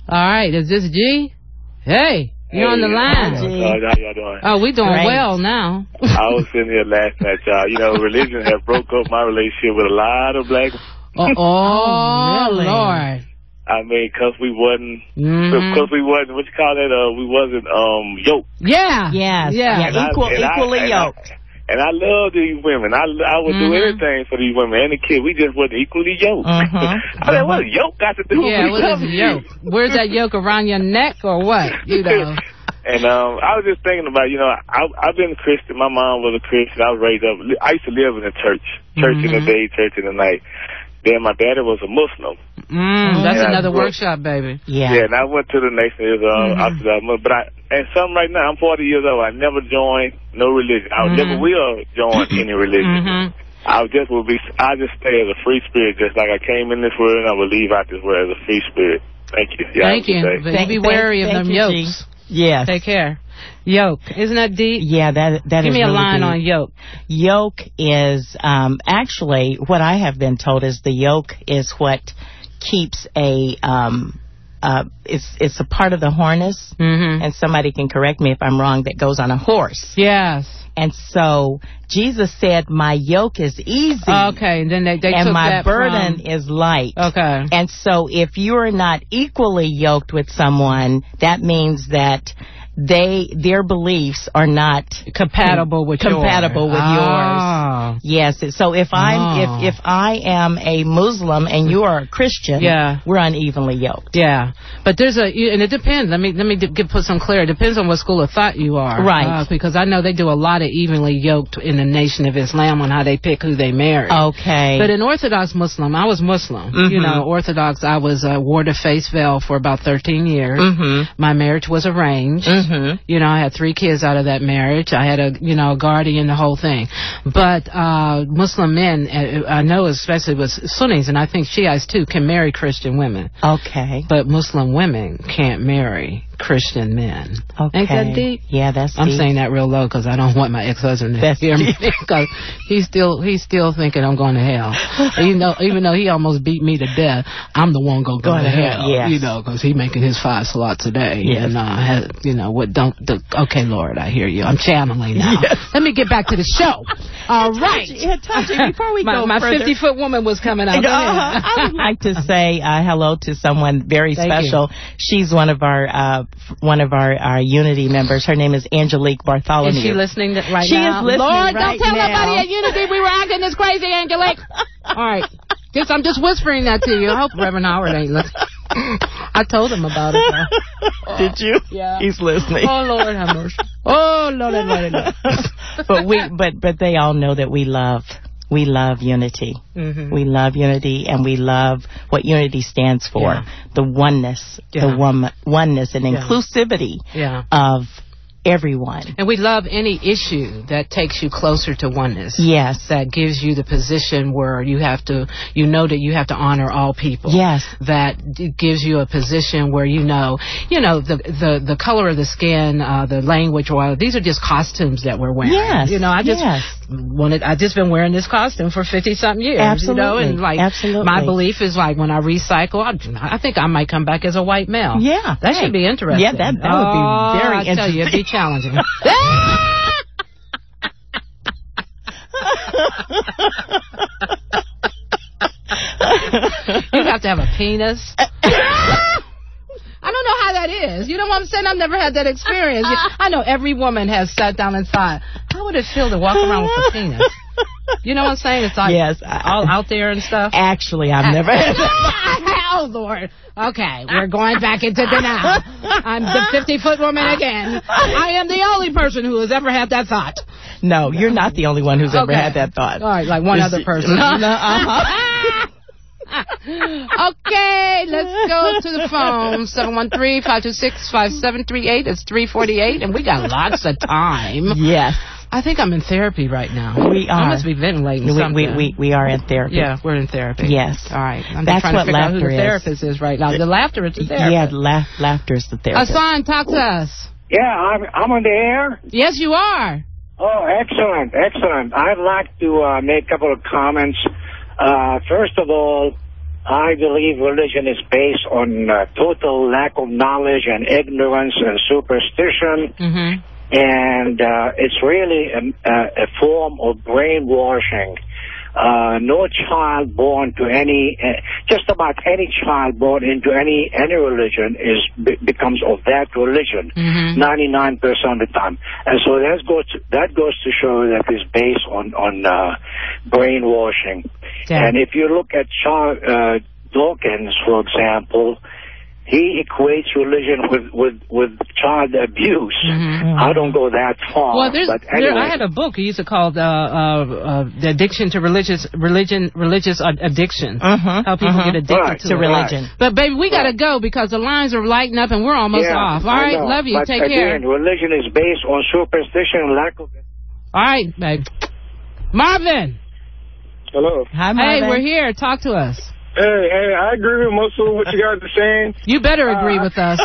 All right. Is this G? Hey, you're on the line. How y'all doing? Oh, we doing well now. I was sitting here laughing at y'all. You know, religion has broke up my relationship with a lot of black. Really? Lord. I mean, because we wasn't, what you call that? We wasn't yoked. Yeah. Yes. Yeah. Equally yoked. And I love these women. I would do anything for these women and the kids. We just wasn't equally yoked. I mean, what does yoke got to do with what is yoke? Where's that yoke, around your neck or what? You know. And I was just thinking about, I've been a Christian. My mom was a Christian. I was raised up. I used to live in a church in the day, church in the night. Then my daddy was a Muslim. That's another workshop, baby. Yeah, and I went to the Nation of Islam after that. But and some right now, I'm 40 years old. I never joined no religion. I never will join any religion. I just stay as a free spirit, just like I came in this world, and I will leave out this world as a free spirit. Thank you. Thank you. Be wary of them yokes. Yes. Take care. Yoke. Isn't that deep? Yeah, that is Give me a really line deep. on yoke. Yoke is, actually, what I have been told is the yoke is what keeps it's a part of the harness, and somebody can correct me if I'm wrong, that goes on a horse. Yes. And so Jesus said, my yoke is easy. Okay, and then they and took my that burden is light. Okay. And so if you're not equally yoked with someone, that means that their beliefs are not compatible with yours. Yes. So if I am a Muslim and you are a Christian, we're unevenly yoked. Yeah. But and it depends. Let me put some clarity. It depends on what school of thought you are. Right. Because I know they do a lot of evenly yoked in the Nation of Islam on how they pick who they marry. Okay. But in Orthodox Muslim, I was Muslim. You know, Orthodox, I wore the face veil for about 13 years. My marriage was arranged. You know, I had 3 kids out of that marriage. I had a guardian, the whole thing. But Muslim men, I know especially with Sunnis, and I think Shiites too, can marry Christian women. Okay. But Muslim women can't marry Christian men. Okay. Ain't that deep? Yeah, that's I'm deep. saying that real low because I don't want my ex-husband to hear me, because he's still thinking I'm going to hell. Even though he almost beat me to death, I'm the one going to hell. Yes. You know, because he's making his 5 slots a day. Yes. And okay, Lord, I hear you. I'm channeling now. Yes. Let me get back to the show. All right. Taji, before we go my further, 50-foot woman was coming out. I would like to say hello to someone very special. She's one of our Unity members. Her name is Angelique Bartholomew. Is she listening right now? She is listening. Lord, right don't tell now. nobody at Unity we were acting this crazy, Angelique. All right. I'm just whispering that to you. I hope Reverend Howard ain't listening. I told him about it, though. Did you? Yeah. He's listening. Oh, Lord have mercy. Oh, Lord. But they all know that we love unity. We love unity, and we love what unity stands for. Yeah. The oneness, oneness and inclusivity of everyone. And we love any issue that takes you closer to oneness. Yes. That gives you the position where you know that you have to honor all people. Yes. That gives you a position where the color of the skin, the language, these are just costumes that we're wearing. Yes. I just been wearing this costume for 50-something years. Absolutely. And my belief is when I recycle, I think I might come back as a white male. Yeah. That should be interesting. Yeah, that would be very interesting. I tell you, it'd be challenging. You have to have a penis. I don't know how that is. You know what I'm saying? I've never had that experience. I know every woman has sat down and thought, how would it feel to walk around with a penis? You know what I'm saying? It's like all out there and stuff. Actually, I've never had that. Oh, Lord. Okay, we're going back into denial. I'm the 50-foot woman again. I am the only person who has ever had that thought. No, you're not the only one who's ever had that thought. All right, like one other person. Okay, let's go to the phone. 713-526-5738. It's 3:48, and we got lots of time. Yes. I think I'm in therapy right now. We are. I must be ventilating something. We are in therapy. Yeah, we're in therapy. Yes. All right. I'm That's trying what to figure out who laughter the therapist is right now. The laughter is the therapist. Yeah, laughter is the therapist. Hassan, talk to us. Yeah, I'm on the air. Yes, you are. Oh, excellent, excellent. I'd like to make a couple of comments. First of all, I believe religion is based on total lack of knowledge and ignorance and superstition. And it's really a form of brainwashing. No child born to just about any child born into any religion becomes of that religion, 99% of the time. And so that goes to show that it's based on brainwashing. Yeah. And if you look at Charles Dawkins, for example, he equates religion with child abuse. I don't go that far. Well, but anyway. I had a book he used to call The Addiction to Religious Addiction. How people get addicted to religion. But, baby, we got to go because the lines are lighting up and we're almost off. All right, love you. But Take care. Religion is based on superstition and lack of... All right, babe. Marvin. Hello. Hi, Marvin. Hey, we're here. Talk to us. Hey, I agree with most of what you guys are saying. You better agree with us.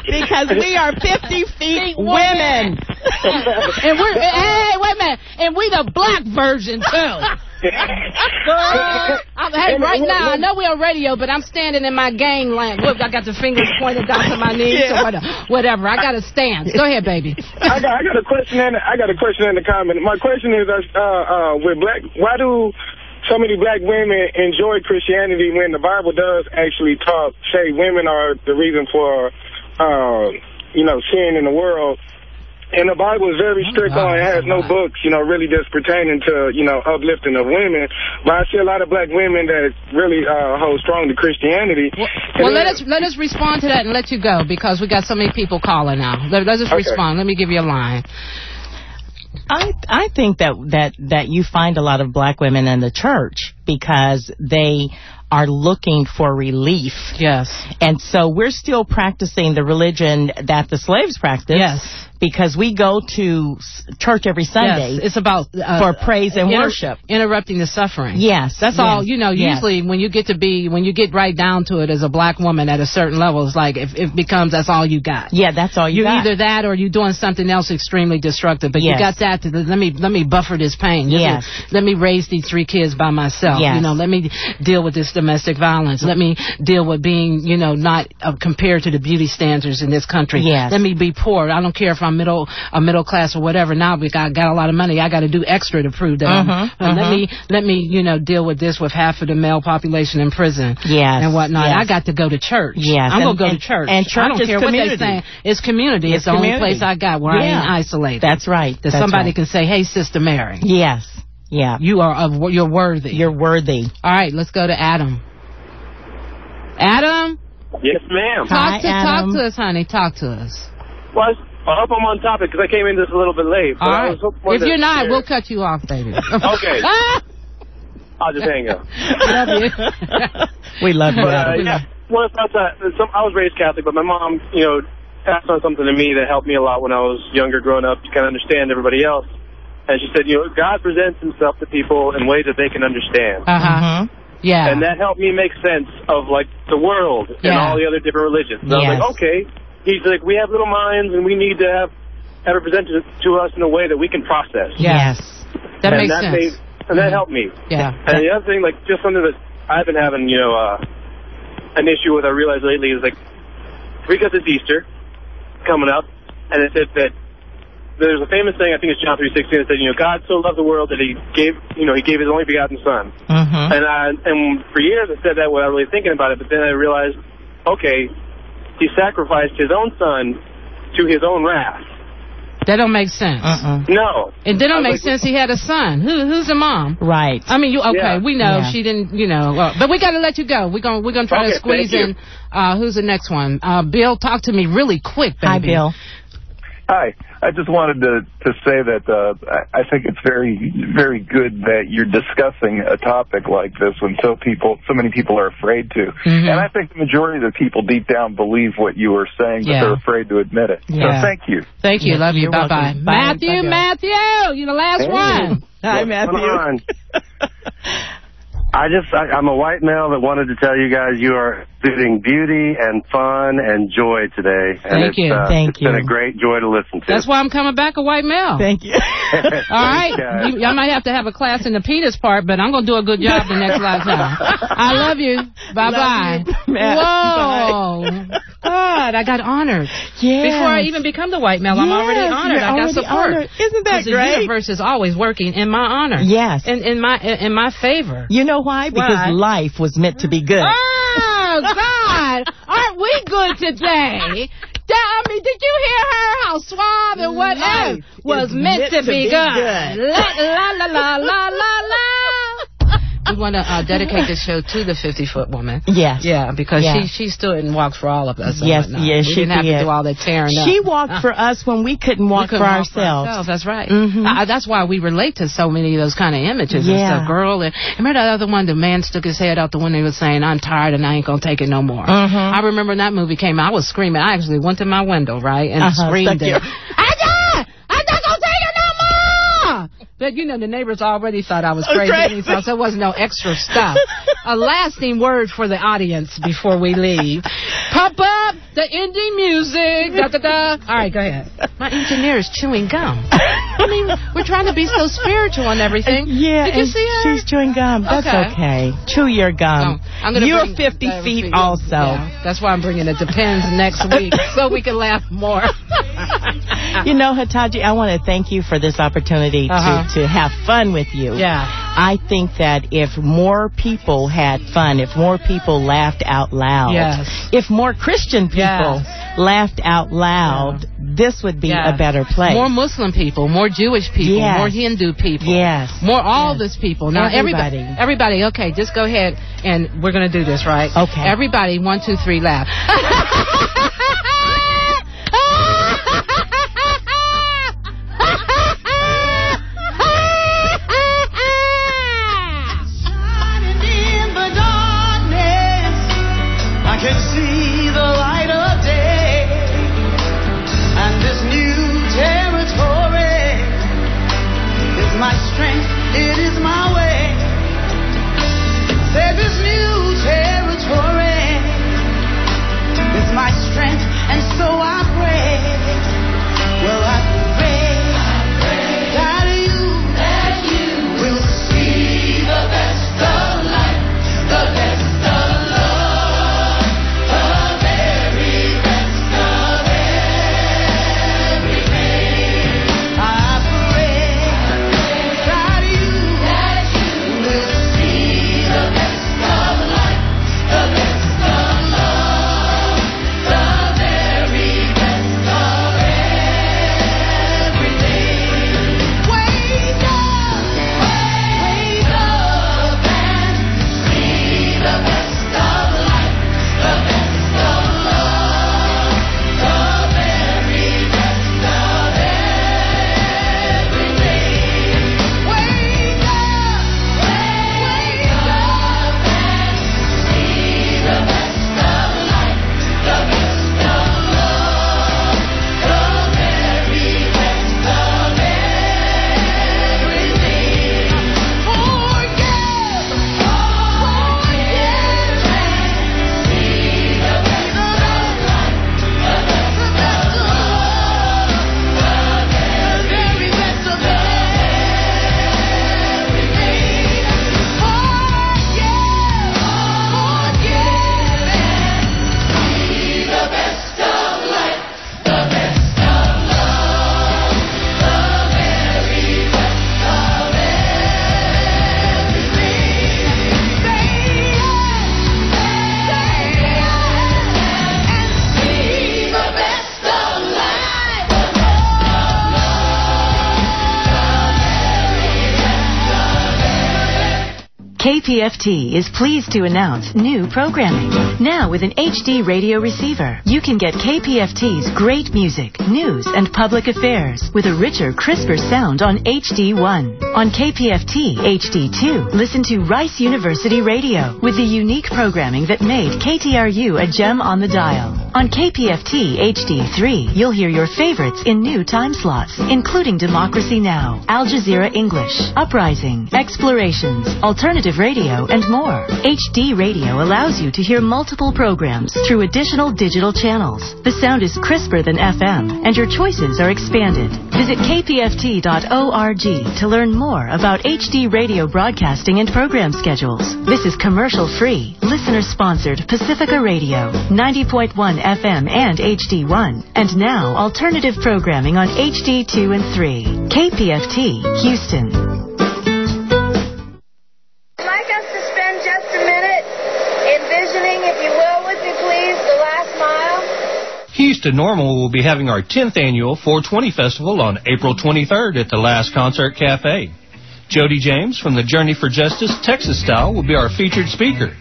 Because we are 50 feet women. And we're, hey, wait a minute. And we the black version, too. Hey, right now, I know we're on radio, but I'm standing in my gangland. Look, I got the fingers pointed down to my knees or whatever. I got a stance. Go ahead, baby. I got a question and a comment. My question is, with black, why do so many black women enjoy Christianity when the Bible does actually say women are the reason for, sin in the world? And the Bible is very strict on it. Has no books, really just pertaining to, uplifting of women. But I see a lot of black women that really hold strong to Christianity. Well, let us respond to that and let you go because we got so many people calling now. Let us respond. Let me give you a line. I think that you find a lot of black women in the church because they are looking for relief. Yes. And so we're still practicing the religion that the slaves practiced. Yes. Because we go to church every Sunday. Yes, it's about for praise and worship, interrupting the suffering. Yes, that's all. Usually when you get right down to it as a black woman at a certain level, it's like it becomes that's all you got. Yeah, that's all you got. You're either that or you're doing something else extremely destructive. But you got that. Let me buffer this pain. Yes. Let me raise these 3 kids by myself. Yes. Let me deal with this domestic violence. Let me deal with being not compared to the beauty standards in this country. Yes. Let me be poor. I don't care if I'm middle class or whatever. Now I got a lot of money. I got to do extra to prove that. Let me deal with this with half of the male population in prison. Yes. And whatnot. Yes. I got to go to church. Yes. I'm gonna go to church. And church I don't is care community. what they saying. It's community. It's the only place I got where I ain't isolated. That's right. That somebody can say, "Hey, Sister Mary." Yes. Yeah. You're worthy. You're worthy. All right. Let's go to Adam. Adam. Yes, ma'am. Talk to us, honey. Talk to us. Well, I hope I'm on topic because I came in just a little bit late. All right. If you're not, we'll cut you off, baby. Okay. I'll just hang up. Love you. We love you. One of the thoughts I was raised Catholic, but my mom, passed on something to me that helped me a lot when I was younger, growing up, to kind of understand everybody else. And she said, God presents himself to people in ways that they can understand. Yeah. And that helped me make sense of, the world and all the other different religions. And I was like, okay. He's like, we have little minds, and we need to have it presented to us in a way that we can process. Yes. That makes sense. And that helped me. Yeah. And the other thing, just something that I've been having, an issue with, I realized lately, is, because it's Easter coming up, and it said that there's a famous saying, I think it's John 3:16, that said, God so loved the world that he gave his only begotten Son. And for years I said that without really thinking about it, but then I realized, okay, he sacrificed his own son to his own wrath. That don't make sense. No. It didn't make sense he had a son. Who's the mom? Right. I mean, we know she didn't, but we got to let you go. We're gonna try to squeeze in. Who's the next one? Bill, talk to me really quick, baby. Hi, Bill. Hi. I just wanted to say that I think it's very, very good that you're discussing a topic like this when so many people are afraid to. And I think the majority of the people deep down believe what you are saying, but they're afraid to admit it. So thank you. Thank you. Love you. Bye-bye. Matthew, you're the last one. Hi, Matthew. I'm a white male that wanted to tell you guys you are exuding beauty and fun and joy today. And Thank you. It's been a great joy to listen to. That's why I'm coming back a white male. Thank you. All right. I might have to have a class in the penis part, but I'm going to do a good job the next lifetime. I love you. Bye-bye. Whoa. God, I got honored. Yeah. Before I even become the white male, I'm already honored. I got support. Honored. Isn't that great? The universe is always working in my honor. Yes. In my favor. You know why? Because life was meant to be good. Oh, God. Aren't we good today? Did you hear her? How suave and whatever was meant to be good. La, la, la, la, la, la, la. We want to dedicate this show to the 50-foot woman. Yes. Yeah, because she stood and walked for all of us. Yes, we didn't have to do all that tearing up. She walked for us when we couldn't walk for ourselves. That's right. That's why we relate to so many of those kind of images. Yeah. It's a girl. And remember that other one, the man stuck his head out the window and was saying, I'm tired and I ain't going to take it no more. I remember when that movie came out, I was screaming. I actually went to my window, right, and screamed it. I'm not going to take it no more! But, you know, the neighbors already thought I was crazy, so there wasn't no extra stuff. A lasting word for the audience before we leave. Pop up the indie music. Da, da, da. All right, go ahead. My engineer is chewing gum. I mean, we're trying to be so spiritual and everything. Yeah, Did you see her? She's chewing gum. That's okay. Chew your gum. You're 50 feet also. Yeah, that's why I'm bringing it Depends next week so we can laugh more. You know, Hitaji, I want to thank you for this opportunity to have fun with you. Yeah. I think that if more people had fun, if more people laughed out loud, if more Christian people laughed out loud, this would be a better place. More Muslim people, more Jewish people, more Hindu people, more all these people. Now, everybody, okay, just go ahead and we're going to do this, right? Okay. Everybody, 1, 2, 3, laugh. I can see the light of day, and this new territory is my strength, it is my way. Say this new territory is my strength, and so I pray. Well, I pray that you will see the best of life, the best of love, the very best of everything. I pray that you will see the best of life, the best of love, the very best of everything. Wake up and see the best of life, the best of love, the very best of everything. Wake up and see the best of life, the best of love, the very best of everything. Forgive and see the best of life, the best of love, the very best of everything. See the best of life, the best of love, the very best of everything. Say and see the best of life, the best of KPFT is pleased to announce new programming. Now with an HD radio receiver, you can get KPFT's great music, news, and public affairs with a richer, crisper sound on HD1. On KPFT HD2, listen to Rice University Radio with the unique programming that made KTRU a gem on the dial. On KPFT HD3, you'll hear your favorites in new time slots, including Democracy Now!, Al Jazeera English, Uprising, Explorations, Alternative Radio, and more. HD Radio allows you to hear multiple programs through additional digital channels. The sound is crisper than FM, and your choices are expanded. Visit kpft.org to learn more about HD Radio broadcasting and program schedules. This is commercial-free, listener-sponsored Pacifica Radio, 90.1 FM and HD1, and now alternative programming on HD2 and 3. KPFT, Houston. I'd like us to spend just a minute envisioning, if you will, with me please, the last mile. Houston Normal will be having our 10th annual 420 Festival on April 23rd at the Last Concert Cafe. Jody James from the Journey for Justice Texas Style will be our featured speaker.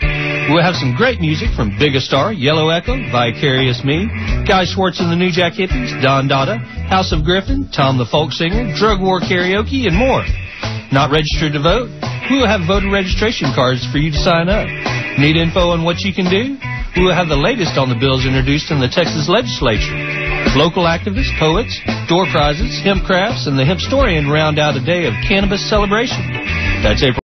We'll have some great music from Big Star, Yellow Echo, Vicarious Me, Guy Schwartz and the New Jack Hippies, Don Dada, House of Griffin, Tom the Folk Singer, Drug War Karaoke, and more. Not registered to vote? We will have voter registration cards for you to sign up. Need info on what you can do? We will have the latest on the bills introduced in the Texas legislature. Local activists, poets, door prizes, hemp crafts, and the Hempstorian round out a day of cannabis celebration. That's April